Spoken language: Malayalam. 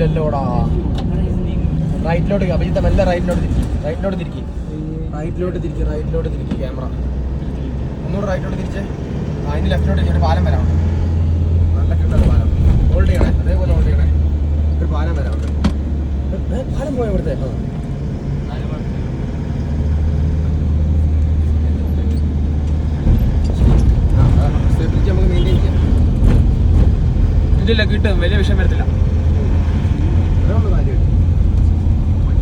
ഇല്ലല്ലോടാ. റൈറ്റിലോട്ട് അഭിജിത്ത് മെല്ലെ റൈറ്റിലോട്ട് തിരിക്കി ക്യാമറ ഒന്നുകൂടെ റൈറ്റിലോട്ട് തിരിച്ചേ. അതിന് ലെഫ്റ്റിലോട്ട് ഒരു പാലം വരാറുണ്ട്. നല്ല കിട്ടുന്ന പാലം ഹോൾഡ് ചെയ്യണേ, അതേപോലെ ഹോൾഡ് ചെയ്യണേ. ഒരു പാലം വരാറുണ്ട്. പാലം പോയ ഇവിടുത്തെ സ്റ്റെബിലിറ്റി നമുക്ക് മെയിൻറ്റെയിൻ ചെയ്യാം. ഇല്ല കിട്ടും, വലിയ വിഷയം വരത്തില്ല.